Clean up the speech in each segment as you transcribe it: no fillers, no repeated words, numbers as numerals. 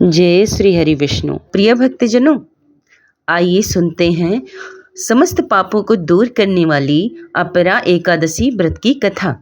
जय श्री हरि विष्णु। प्रिय भक्तजनों, आइए सुनते हैं समस्त पापों को दूर करने वाली अपरा एकादशी व्रत की कथा।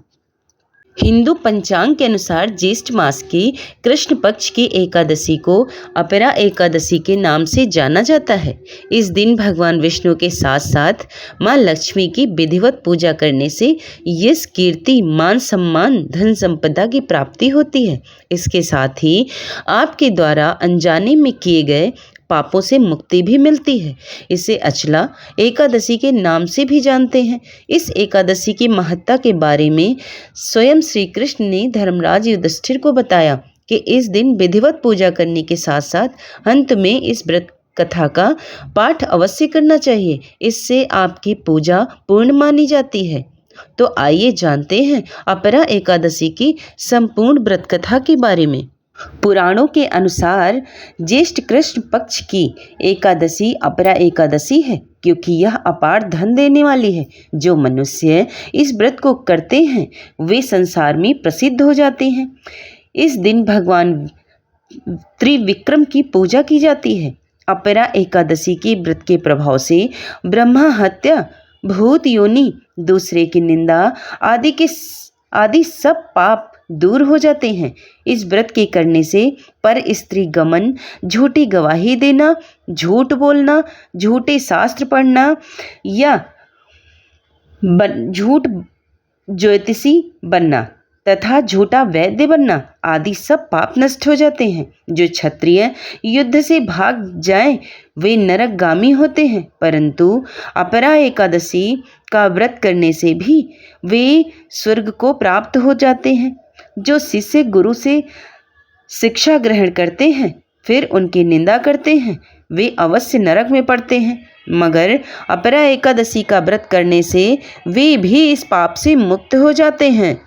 हिंदू पंचांग के अनुसार ज्येष्ठ मास की कृष्ण पक्ष की एकादशी को अपरा एकादशी के नाम से जाना जाता है। इस दिन भगवान विष्णु के साथ साथ मां लक्ष्मी की विधिवत पूजा करने से यश, कीर्ति, मान सम्मान, धन संपदा की प्राप्ति होती है। इसके साथ ही आपके द्वारा अनजाने में किए गए पापों से मुक्ति भी मिलती है। इसे अचला एकादशी के नाम से भी जानते हैं। इस एकादशी की महत्ता के बारे में स्वयं श्री कृष्ण ने धर्मराज युधिष्ठिर को बताया कि इस दिन विधिवत पूजा करने के साथ साथ अंत में इस व्रत कथा का पाठ अवश्य करना चाहिए। इससे आपकी पूजा पूर्ण मानी जाती है। तो आइए जानते हैं अपरा एकादशी की संपूर्ण व्रत कथा के बारे में। पुराणों के अनुसार ज्येष्ठ कृष्ण पक्ष की एकादशी अपरा एकादशी है, क्योंकि यह अपार धन देने वाली है। जो मनुष्य इस व्रत को करते हैं वे संसार में प्रसिद्ध हो जाते हैं। इस दिन भगवान त्रिविक्रम की पूजा की जाती है। अपरा एकादशी के व्रत के प्रभाव से ब्रह्मा हत्या, भूत योनि, दूसरे की निंदा आदि सब पाप दूर हो जाते हैं। इस व्रत के करने से पर स्त्री गमन, झूठी गवाही देना, झूठ बोलना, झूठे शास्त्र पढ़ना या झूठ ज्योतिषी बनना तथा झूठा वैद्य बनना आदि सब पाप नष्ट हो जाते हैं। जो क्षत्रिय युद्ध से भाग जाएं वे नरकगामी होते हैं, परंतु अपरा एकादशी का व्रत करने से भी वे स्वर्ग को प्राप्त हो जाते हैं। जो शिष्य गुरु से शिक्षा ग्रहण करते हैं फिर उनकी निंदा करते हैं वे अवश्य नरक में पड़ते हैं, मगर अपरा एकादशी का व्रत करने से वे भी इस पाप से मुक्त हो जाते हैं।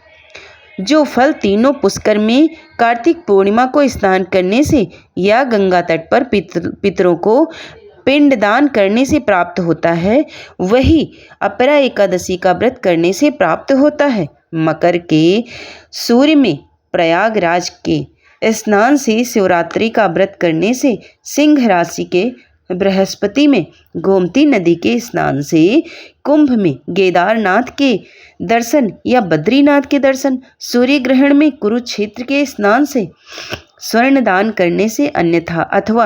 जो फल तीनों पुष्कर में कार्तिक पूर्णिमा को स्नान करने से या गंगा तट पर पितरों को पिंडदान करने से प्राप्त होता है, वही अपरा एकादशी का व्रत करने से प्राप्त होता है। मकर के सूर्य में प्रयागराज के स्नान से, शिवरात्रि का व्रत करने से, सिंह राशि के बृहस्पति में गोमती नदी के स्नान से, कुंभ में केदारनाथ के दर्शन या बद्रीनाथ के दर्शन, सूर्य ग्रहण में कुरुक्षेत्र के स्नान से, स्वर्ण दान करने से अन्यथा अथवा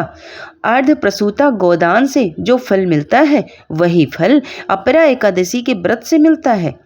अर्ध प्रसूता गोदान से जो फल मिलता है वही फल अपरा एकादशी के व्रत से मिलता है।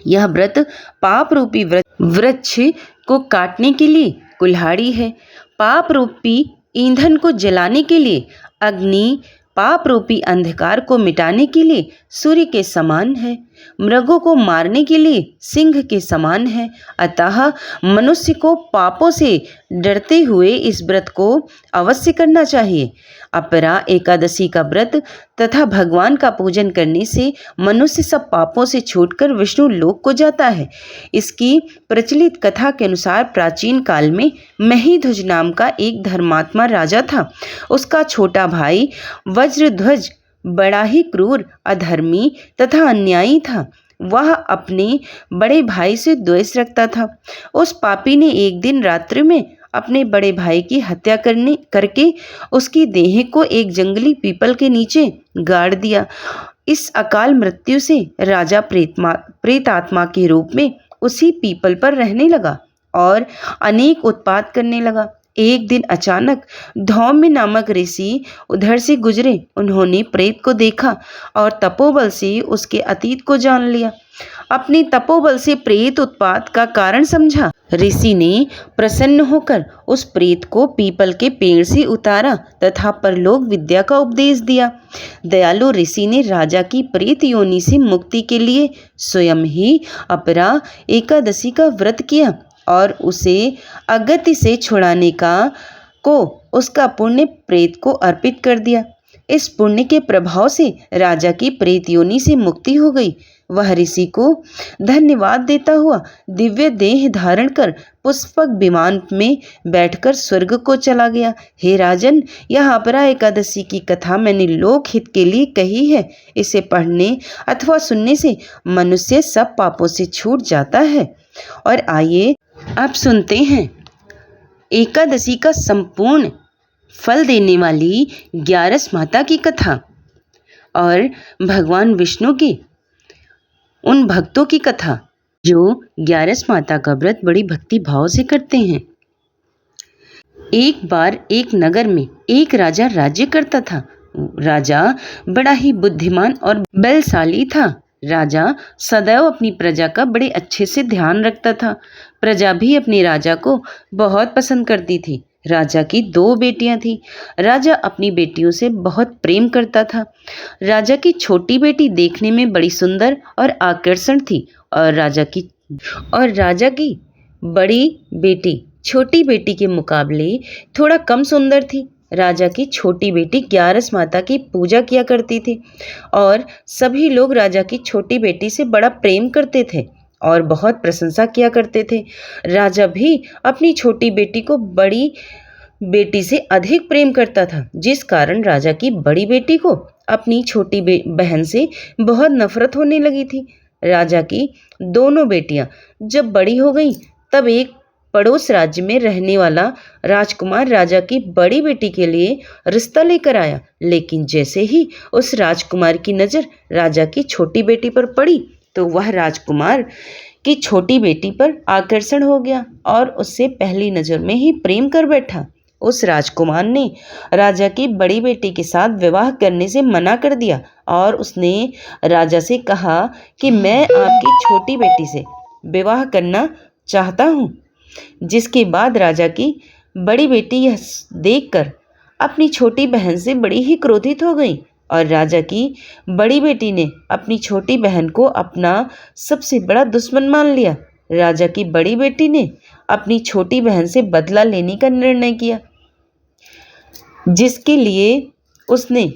यह व्रत पाप रूपी वृक्ष को काटने के लिए कुल्हाड़ी है, पाप रूपी ईंधन को जलाने के लिए अग्नि, पाप रूपी अंधकार को मिटाने के लिए सूर्य के समान है, मृगों को मारने के लिए सिंह के समान है। अतः मनुष्य को पापों से डरते हुए इस व्रत को अवश्य करना चाहिए। अपरा एकादशी का व्रत तथा भगवान का पूजन करने से मनुष्य सब पापों से छूटकर विष्णु लोक को जाता है। इसकी प्रचलित कथा के अनुसार प्राचीन काल में महीध्वज नाम का एक धर्मात्मा राजा था। उसका छोटा भाई वज्रध्वज बड़ा ही क्रूर, अधर्मी तथा अन्यायी था। वह अपने बड़े भाई से द्वेष रखता था। उस पापी ने एक दिन रात्रि में अपने बड़े भाई की हत्या करके उसकी देह को एक जंगली पीपल के नीचे गाड़ दिया। इस अकाल मृत्यु से राजा प्रेतात्मा के रूप में उसी पीपल पर रहने लगा और अनेक उत्पात करने लगा। एक दिन अचानक धौम्य नामक ऋषि उधर से गुजरे। उन्होंने प्रेत को देखा और तपोबल से उसके अतीत को जान लिया। अपने तपोबल से प्रेत उत्पात का कारण समझा। ऋषि ने प्रसन्न होकर उस प्रेत को पीपल के पेड़ से उतारा तथा परलोक विद्या का उपदेश दिया। दयालु ऋषि ने राजा की प्रेत योनि से मुक्ति के लिए स्वयं ही अपरा एकादशी का व्रत किया और उसे अगति से छुड़ाने को उसका पुण्य प्रेत को अर्पित कर दिया। इस पुण्य के प्रभाव से राजा की प्रेत योनि से मुक्ति हो गई। वह ऋषि को धन्यवाद देता हुआ दिव्य देह धारण कर पुष्पक विमान में बैठकर स्वर्ग को चला गया। हे राजन, यह अपरा एकादशी की कथा मैंने लोक हित के लिए कही है। इसे पढ़ने अथवा सुनने से मनुष्य सब पापों से छूट जाता है। और आइए अब सुनते हैं एकादशी का संपूर्ण फल देने वाली ग्यारस माता की कथा और भगवान विष्णु के उन भक्तों की कथा जो ग्यारस माता का व्रत बड़ी भक्ति भाव से करते हैं। एक बार एक नगर में एक राजा राज्य करता था। राजा बड़ा ही बुद्धिमान और बलशाली था। राजा सदैव अपनी प्रजा का बड़े अच्छे से ध्यान रखता था। प्रजा भी अपने राजा को बहुत पसंद करती थी। राजा की 2 बेटियां थीं। राजा अपनी बेटियों से बहुत प्रेम करता था। राजा की छोटी बेटी देखने में बड़ी सुंदर और आकर्षण थी और राजा की बड़ी बेटी छोटी बेटी के मुकाबले थोड़ा कम सुंदर थी। राजा की छोटी बेटी ग्यारस माता की पूजा किया करती थी और सभी लोग राजा की छोटी बेटी से बड़ा प्रेम करते थे और बहुत प्रशंसा किया करते थे। राजा भी अपनी छोटी बेटी को बड़ी बेटी से अधिक प्रेम करता था, जिस कारण राजा की बड़ी बेटी को अपनी छोटी बहन से बहुत नफरत होने लगी थी। राजा की दोनों बेटियां जब बड़ी हो गईं, तब एक पड़ोस राज्य में रहने वाला राजकुमार राजा की बड़ी बेटी के लिए रिश्ता लेकर आया। लेकिन जैसे ही उस राजकुमार की नज़र राजा की छोटी बेटी पर पड़ी, तो वह राजकुमार की छोटी बेटी पर आकर्षण हो गया और उससे पहली नज़र में ही प्रेम कर बैठा। उस राजकुमार ने राजा की बड़ी बेटी के साथ विवाह करने से मना कर दिया और उसने राजा से कहा कि मैं आपकी छोटी बेटी से विवाह करना चाहता हूँ। जिसके बाद राजा की बड़ी बेटी यह देखकर अपनी छोटी बहन से बड़ी ही क्रोधित हो गई और राजा की बड़ी बेटी ने अपनी छोटी बहन को अपना सबसे बड़ा दुश्मन मान लिया। राजा की बड़ी बेटी ने अपनी छोटी बहन से बदला लेने का निर्णय किया, जिसके लिए उसने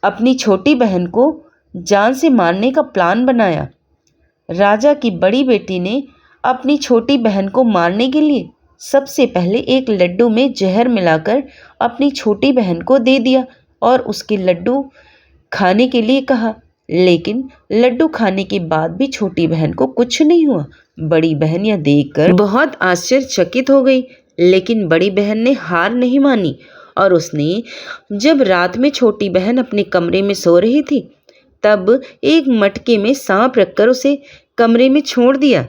अपनी छोटी बहन को जान से मारने का प्लान बनाया। राजा की बड़ी बेटी ने अपनी छोटी बहन को मारने के लिए सबसे पहले एक लड्डू में जहर मिलाकर अपनी छोटी बहन को दे दिया और उसके लड्डू खाने के लिए कहा। लेकिन लड्डू खाने के बाद भी छोटी बहन को कुछ नहीं हुआ। बड़ी बहन यह देखकर बहुत आश्चर्यचकित हो गई, लेकिन बड़ी बहन ने हार नहीं मानी और उसने जब रात में छोटी बहन अपने कमरे में सो रही थी, तब एक मटके में सांप रखकर उसे कमरे में छोड़ दिया।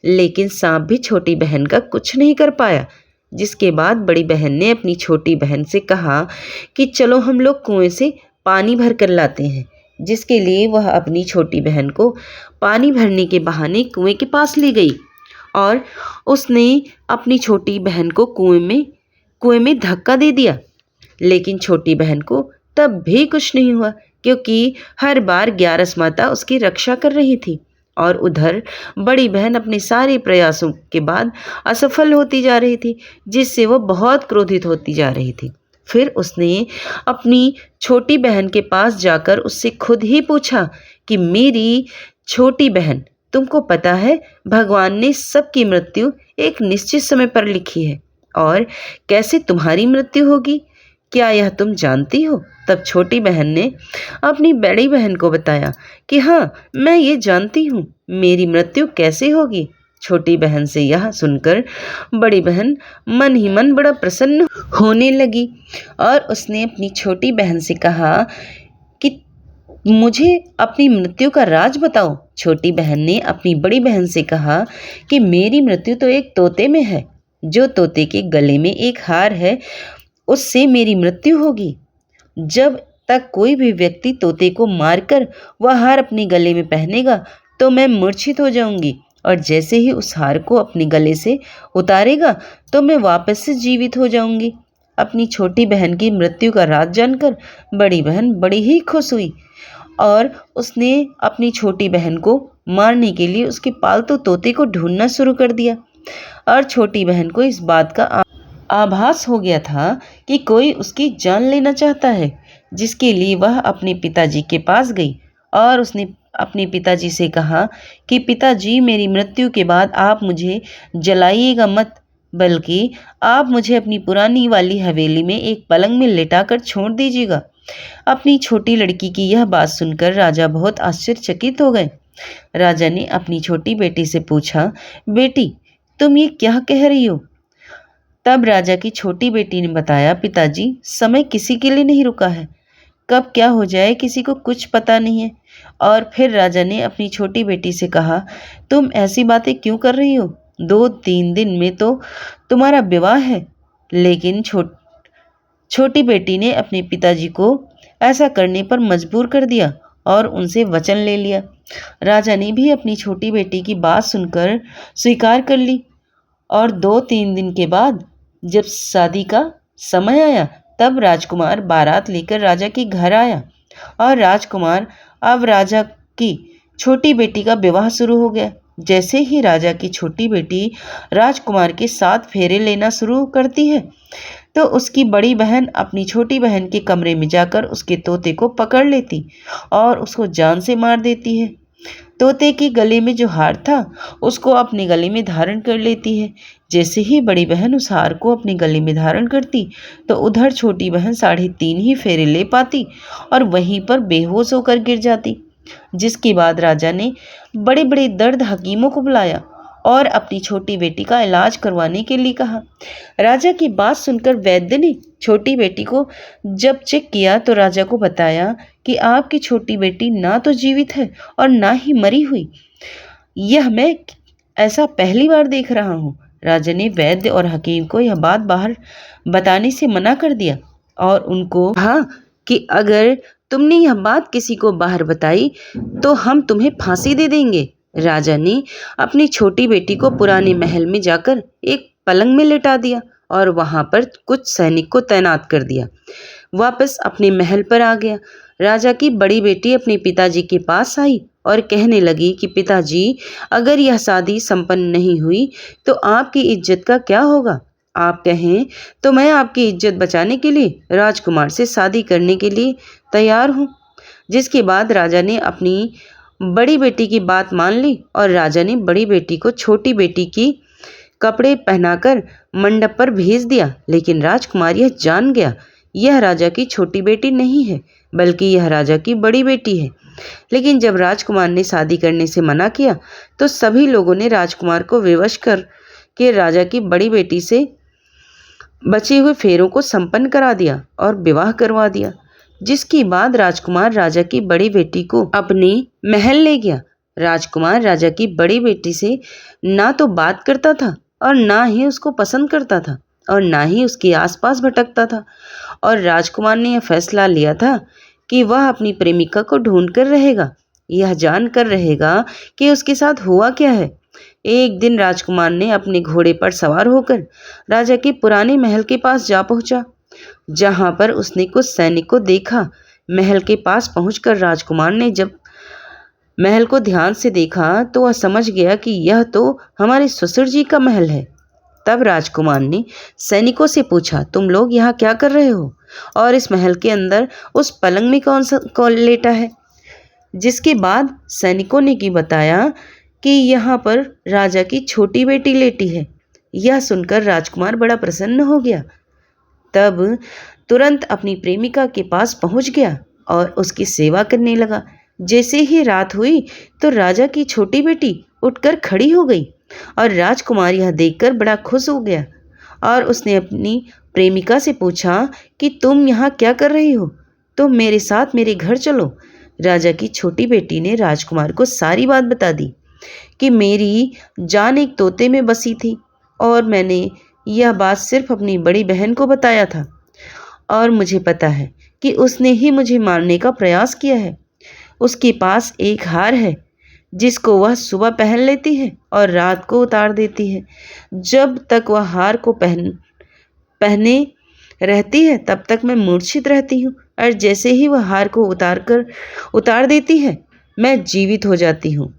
लेकिन सांप भी छोटी बहन का कुछ नहीं कर पाया। जिसके बाद बड़ी बहन ने अपनी छोटी बहन से कहा कि चलो हम लोग कुएं से पानी भर कर लाते हैं। जिसके लिए वह अपनी छोटी बहन को पानी भरने के बहाने कुएं के पास ले गई और उसने अपनी छोटी बहन को कुएं में धक्का दे दिया। लेकिन छोटी बहन को तब भी कुछ नहीं हुआ, क्योंकि हर बार ग्यारस माता उसकी रक्षा कर रही थी और उधर बड़ी बहन अपने सारे प्रयासों के बाद असफल होती जा रही थी, जिससे वह बहुत क्रोधित होती जा रही थी। फिर उसने अपनी छोटी बहन के पास जाकर उससे खुद ही पूछा कि मेरी छोटी बहन, तुमको पता है भगवान ने सबकी मृत्यु एक निश्चित समय पर लिखी है, और कैसे तुम्हारी मृत्यु होगी, क्या यह तुम जानती हो? तब छोटी बहन ने अपनी बड़ी बहन को बताया कि हाँ, मैं ये जानती हूँ, मेरी मृत्यु कैसे होगी। छोटी बहन से यह सुनकर बड़ी बहन मन ही मन बड़ा प्रसन्न होने लगी और उसने अपनी छोटी बहन से कहा कि मुझे अपनी मृत्यु का राज बताओ। छोटी बहन ने अपनी बड़ी बहन से कहा कि मेरी मृत्यु तो एक तोते में है। जो तोते के गले में एक हार है, उससे मेरी मृत्यु होगी। जब तक कोई भी व्यक्ति तोते को मारकर वह हार अपने गले में पहनेगा तो मैं मूर्छित हो जाऊंगी, और जैसे ही उस हार को अपने गले से उतारेगा तो मैं वापस से जीवित हो जाऊंगी। अपनी छोटी बहन की मृत्यु का राज जानकर बड़ी बहन बड़ी ही खुश हुई और उसने अपनी छोटी बहन को मारने के लिए उसके पालतू तोते को ढूंढना शुरू कर दिया। और छोटी बहन को इस बात का आभास हो गया था कि कोई उसकी जान लेना चाहता है, जिसके लिए वह अपने पिताजी के पास गई और उसने अपने पिताजी से कहा कि पिताजी, मेरी मृत्यु के बाद आप मुझे जलाइएगा मत, बल्कि आप मुझे अपनी पुरानी वाली हवेली में एक पलंग में लिटाकर छोड़ दीजिएगा। अपनी छोटी लड़की की यह बात सुनकर राजा बहुत आश्चर्यचकित हो गए। राजा ने अपनी छोटी बेटी से पूछा, बेटी, तुम ये क्या कह रही हो? तब राजा की छोटी बेटी ने बताया, पिताजी समय किसी के लिए नहीं रुका है, कब क्या हो जाए किसी को कुछ पता नहीं है। और फिर राजा ने अपनी छोटी बेटी से कहा, तुम ऐसी बातें क्यों कर रही हो? 2-3 दिन में तो तुम्हारा विवाह है। लेकिन छोटी बेटी ने अपने पिताजी को ऐसा करने पर मजबूर कर दिया और उनसे वचन ले लिया। राजा ने भी अपनी छोटी बेटी की बात सुनकर स्वीकार कर ली और 2-3 दिन के बाद जब शादी का समय आया तब राजकुमार बारात लेकर राजा के घर आया और राजकुमार अब राजा की छोटी बेटी का विवाह शुरू हो गया। जैसे ही राजा की छोटी बेटी राजकुमार के साथ फेरे लेना शुरू करती है तो उसकी बड़ी बहन अपनी छोटी बहन के कमरे में जाकर उसके तोते को पकड़ लेती और उसको जान से मार देती है। तोते के गले में जो हार था उसको अपने गले में धारण कर लेती है। जैसे ही बड़ी बहन उस हार को अपने गले में धारण करती तो उधर छोटी बहन 3.5 ही फेरे ले पाती और वहीं पर बेहोश होकर गिर जाती। जिसके बाद राजा ने बड़े बड़े दर्द हकीमों को बुलाया और अपनी छोटी बेटी का इलाज करवाने के लिए कहा। राजा की बात सुनकर वैद्य ने छोटी बेटी को जब चेक किया तो राजा को बताया कि आपकी छोटी बेटी ना तो जीवित है और ना ही मरी हुई। यह मैं ऐसा पहली बार देख रहा हूँ। राजा ने वैद्य और हकीम को यह बात बाहर बताने से मना कर दिया और उनको कहा कि अगर तुमने यह बात किसी को बाहर बताई तो हम तुम्हें फांसी दे देंगे। राजा ने अपनी छोटी बेटी को पुराने महल में जाकर एक पलंग में लेटा दिया और वहां पर कुछ सैनिक को तैनात कर दिया। वापस अपने महल पर आ गया। राजा की बड़ी बेटी अपने पिताजी के पास आई और कहने लगी कि पिताजी, अगर यह शादी संपन्न नहीं हुई तो आपकी इज्जत का क्या होगा? आप कहें तो मैं आपकी इज्जत बचाने के लिए राजकुमार से शादी करने के लिए तैयार हूँ। जिसके बाद राजा ने अपनी बड़ी बेटी की बात मान ली और राजा ने बड़ी बेटी को छोटी बेटी की कपड़े पहनाकर मंडप पर भेज दिया। लेकिन राजकुमार यह जान गया यह राजा की छोटी बेटी नहीं है बल्कि यह राजा की बड़ी बेटी है। लेकिन जब राजकुमार ने शादी करने से मना किया तो सभी लोगों ने राजकुमार को विवश कर के राजा की बड़ी बेटी से बचे हुए फेरों को संपन्न करा दिया और विवाह करवा दिया। जिसके बाद राजकुमार राजा की बड़ी बेटी को अपने महल ले गया। राजकुमार राजा की बड़ी बेटी से ना तो बात करता था और ना ही उसको पसंद करता था और ना ही उसके आसपास भटकता था और राजकुमार ने यह फैसला लिया था कि वह अपनी प्रेमिका को ढूंढ कर रहेगा, यह जानकर रहेगा कि उसके साथ हुआ क्या है। एक दिन राजकुमार ने अपने घोड़े पर सवार होकर राजा के पुराने महल के पास जा पहुंचा, जहां पर उसने कुछ सैनिक को देखा। महल के पास पहुंचकर राजकुमार ने जब महल को ध्यान से देखा तो वह समझ गया कि यह तो हमारे ससुर जी का महल है। तब राजकुमार ने सैनिकों से पूछा, तुम लोग यहाँ क्या कर रहे हो और इस महल के अंदर उस पलंग में कौन लेटा है? जिसके बाद सैनिकों ने की बताया कि यहाँ पर राजा की छोटी बेटी लेटी है। यह सुनकर राजकुमार बड़ा प्रसन्न हो गया। तब तुरंत अपनी प्रेमिका के पास पहुंच गया और उसकी सेवा करने लगा। जैसे ही रात हुई तो राजा की छोटी बेटी उठकर खड़ी हो गई और राजकुमार यह देखकर बड़ा खुश हो गया और उसने अपनी प्रेमिका से पूछा कि तुम यहाँ क्या कर रही हो? तुम मेरे साथ मेरे घर चलो। राजा की छोटी बेटी ने राजकुमार को सारी बात बता दी कि मेरी जान एक तोते में बसी थी और मैंने यह बात सिर्फ अपनी बड़ी बहन को बताया था और मुझे पता है कि उसने ही मुझे मारने का प्रयास किया है। उसके पास एक हार है जिसको वह सुबह पहन लेती है और रात को उतार देती है। जब तक वह हार को पहने रहती है तब तक मैं मूर्छित रहती हूँ और जैसे ही वह हार को उतार देती है मैं जीवित हो जाती हूँ।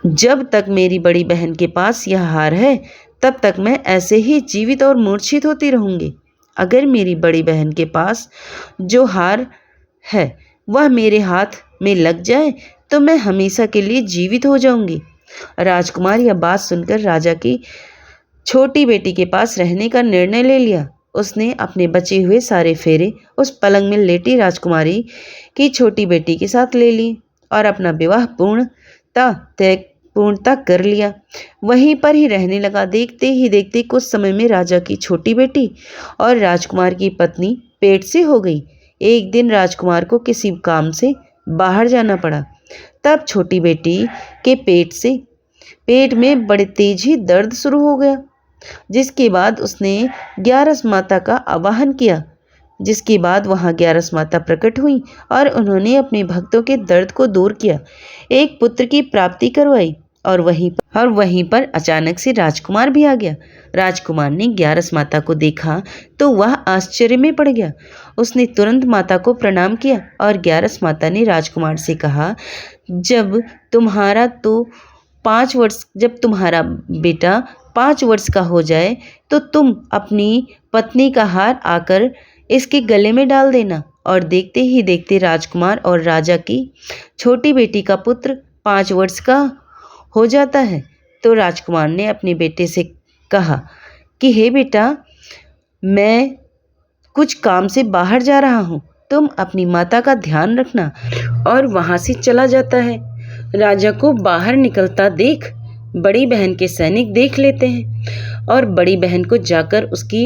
जब तक मेरी बड़ी बहन के पास यह हार है तब तक मैं ऐसे ही जीवित और मूर्छित होती रहूँगी। अगर मेरी बड़ी बहन के पास जो हार है वह मेरे हाथ में लग जाए तो मैं हमेशा के लिए जीवित हो जाऊंगी। राजकुमार यह बात सुनकर राजा की छोटी बेटी के पास रहने का निर्णय ले लिया। उसने अपने बचे हुए सारे फेरे उस पलंग में लेटी राजकुमारी की छोटी बेटी के साथ ले लिए और अपना विवाह पूर्णतः तय पूर्णता कर लिया, वहीं पर ही रहने लगा। देखते ही देखते कुछ समय में राजा की छोटी बेटी और राजकुमार की पत्नी पेट से हो गई। एक दिन राजकुमार को किसी काम से बाहर जाना पड़ा। तब छोटी बेटी के पेट में बड़े तेज ही दर्द शुरू हो गया, जिसके बाद उसने ग्यारस माता का आवाहन किया। जिसके बाद वहाँ ग्यारस माता प्रकट हुई और उन्होंने अपने भक्तों के दर्द को दूर किया, एक पुत्र की प्राप्ति करवाई। और वहीं पर अचानक से राजकुमार भी आ गया। राजकुमार ने ग्यारस माता को देखा तो वह आश्चर्य में पड़ गया। उसने तुरंत माता को प्रणाम किया और ग्यारस माता ने राजकुमार से कहा, जब तुम्हारा बेटा 5 वर्ष का हो जाए तो तुम अपनी पत्नी का हार आकर इसके गले में डाल देना। और देखते ही देखते राजकुमार और राजा की छोटी बेटी का पुत्र 5 वर्ष का हो जाता है। तो राजकुमार ने अपने बेटे से कहा कि हे बेटा, मैं कुछ काम से बाहर जा रहा हूँ, तुम अपनी माता का ध्यान रखना। और वहाँ से चला जाता है। राजा को बाहर निकलता देख बड़ी बहन के सैनिक देख लेते हैं और बड़ी बहन को जाकर उसकी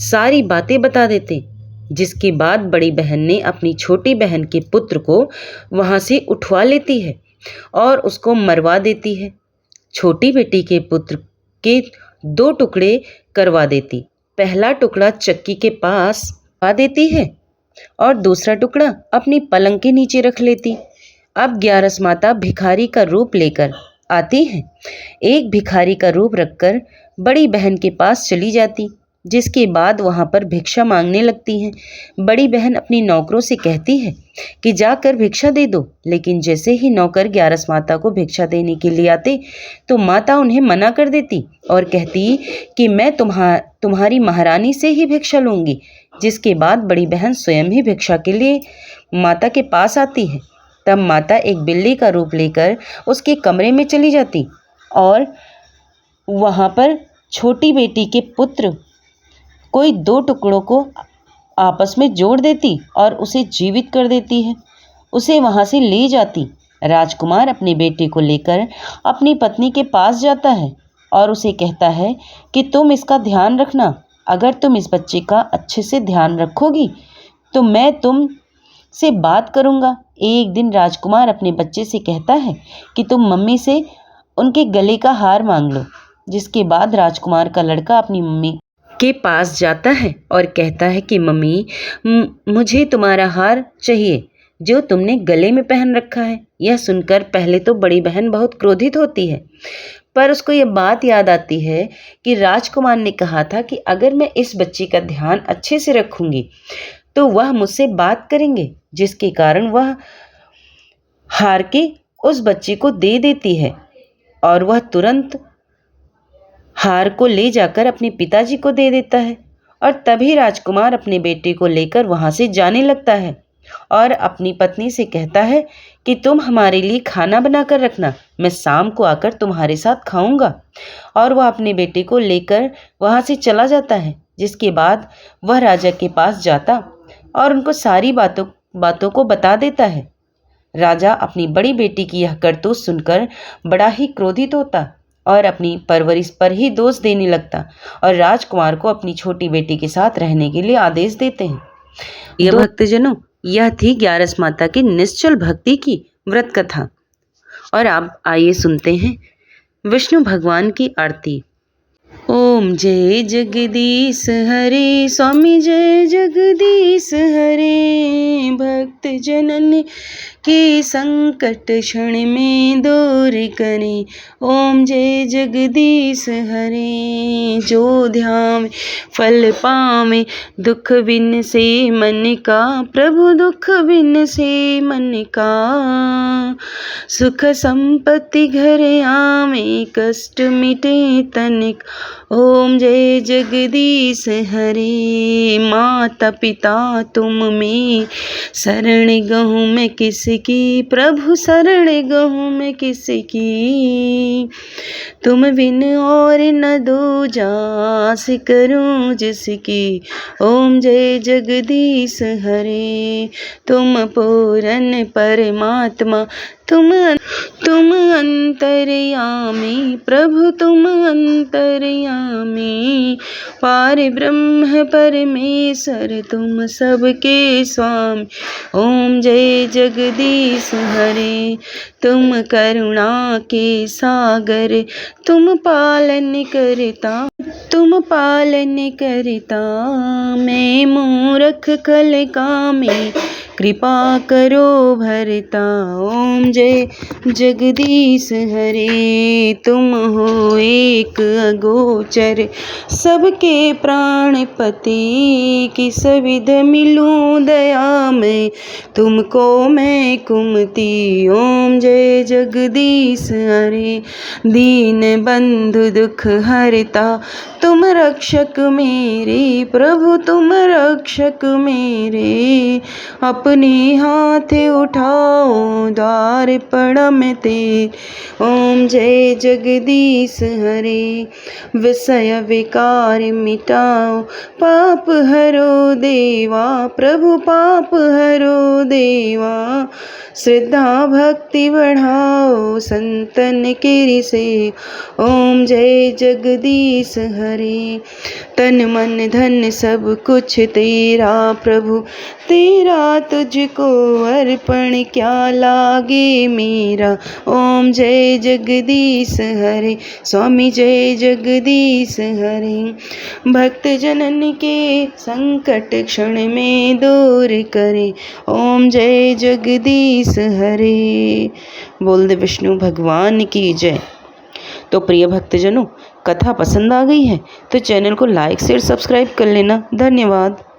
सारी बातें बता देते। जिसके बाद बड़ी बहन ने अपनी छोटी बहन के पुत्र को वहाँ से उठवा लेती है और उसको मरवा देती है। छोटी बेटी के पुत्र के 2 टुकड़े करवा देती। पहला टुकड़ा चक्की के पास पा देती है और दूसरा टुकड़ा अपनी पलंग के नीचे रख लेती। अब ग्यारस माता भिखारी का रूप लेकर आती है। एक भिखारी का रूप रखकर बड़ी बहन के पास चली जाती। जिसके बाद वहाँ पर भिक्षा मांगने लगती हैं। बड़ी बहन अपनी नौकरों से कहती है कि जाकर भिक्षा दे दो, लेकिन जैसे ही नौकर ग्यारस माता को भिक्षा देने के लिए आते तो माता उन्हें मना कर देती और कहती कि मैं तुम्हारी महारानी से ही भिक्षा लूँगी। जिसके बाद बड़ी बहन स्वयं ही भिक्षा के लिए माता के पास आती है। तब माता एक बिल्ली का रूप लेकर उसके कमरे में चली जाती और वहाँ पर छोटी बेटी के पुत्र कोई 2 टुकड़ों को आपस में जोड़ देती और उसे जीवित कर देती है। उसे वहाँ से ले जाती। राजकुमार अपने बेटे को लेकर अपनी पत्नी के पास जाता है और उसे कहता है कि तुम इसका ध्यान रखना। अगर तुम इस बच्चे का अच्छे से ध्यान रखोगी तो मैं तुम से बात करूँगा। एक दिन राजकुमार अपने बच्चे से कहता है कि तुम मम्मी से उनके गले का हार मांग लो। जिसके बाद राजकुमार का लड़का अपनी मम्मी के पास जाता है और कहता है कि मम्मी, मुझे तुम्हारा हार चाहिए जो तुमने गले में पहन रखा है। यह सुनकर पहले तो बड़ी बहन बहुत क्रोधित होती है, पर उसको यह बात याद आती है कि राजकुमार ने कहा था कि अगर मैं इस बच्चे का ध्यान अच्छे से रखूंगी तो वह मुझसे बात करेंगे। जिसके कारण वह हार के उस बच्चे को दे देती है और वह तुरंत हार को ले जाकर अपने पिताजी को दे देता है। और तभी राजकुमार अपने बेटे को लेकर वहाँ से जाने लगता है और अपनी पत्नी से कहता है कि तुम हमारे लिए खाना बना कर रखना, मैं शाम को आकर तुम्हारे साथ खाऊंगा। और वह अपने बेटे को लेकर वहाँ से चला जाता है। जिसके बाद वह राजा के पास जाता और उनको सारी बातों को बता देता है। राजा अपनी बड़ी बेटी की यह करतूत सुनकर बड़ा ही क्रोधित होता और अपनी परवरिश पर ही दोष देने लगता और राजकुमार को अपनी छोटी बेटी के साथ रहने के लिए आदेश देते हैं। यह भक्तजनों, यह थी ग्यारस माता की निश्चल भक्ति की व्रत कथा। और आप आइए सुनते हैं विष्णु भगवान की आरती। ओम जय जगदीश हरे, स्वामी जय जगदीश हरे। भक्त जनन के संकट क्षण में दूर करे। ओम जय जगदीश हरे। जो ध्यान फल पावे, दुख बिन से मन का, प्रभु दुख बिन से मन का। सुख संपत्ति घर आवे, कष्ट मिटे तनिक। ओम जय जगदीश हरे। माता पिता तुम में शरण गहूँ मैं किसकी, प्रभु शरण गहूँ मैं किसकी। तुम बिन और न दूजा, आस करूं जिसकी। ओम जय जगदीश हरे। तुम पूरन परमात्मा, तुम अंतर्यामी प्रभु तुम अंतर्यामी, पार ब्रह्म परमेश्वर तुम सबके स्वामी। ओम जय जगदीश हरे, तुम करुणा के सागर, तुम पालन करता, मैं मूर्ख खल कामी, कृपा करो भरता। ओम जय जगदीश हरे, तुम हो एक अगोचर, सबके प्राणपति, किस विध मिलूं दया में, तुमको मैं कुमति। ओम जय जगदीश हरे, दीन बंधु दुख हरता, तुम रक्षक मेरे प्रभु तुम रक्षक मेरे, अपने हाथ उठाओ द्वार पड़म तेरे। ओम जय जगदीश हरे, विषय विकार मिटाओ, पाप हरो देवा प्रभु पाप हरो देवा, श्रद्धा भक्ति बढ़ाओ संतन के से। ओम जय जगदीश हरे, तन मन धन सब कुछ तेरा प्रभु, तेरा तुझको अर्पण क्या लागे मेरा। ओम जय जगदीश हरे, स्वामी जय जगदीश हरे, भक्त जनन के संकट क्षण में दूर करे। ओम जय जगदीश हरे। बोल दे विष्णु भगवान की जय। तो प्रिय भक्तजनों, कथा पसंद आ गई है तो चैनल को लाइक शेयर सब्सक्राइब कर लेना। धन्यवाद।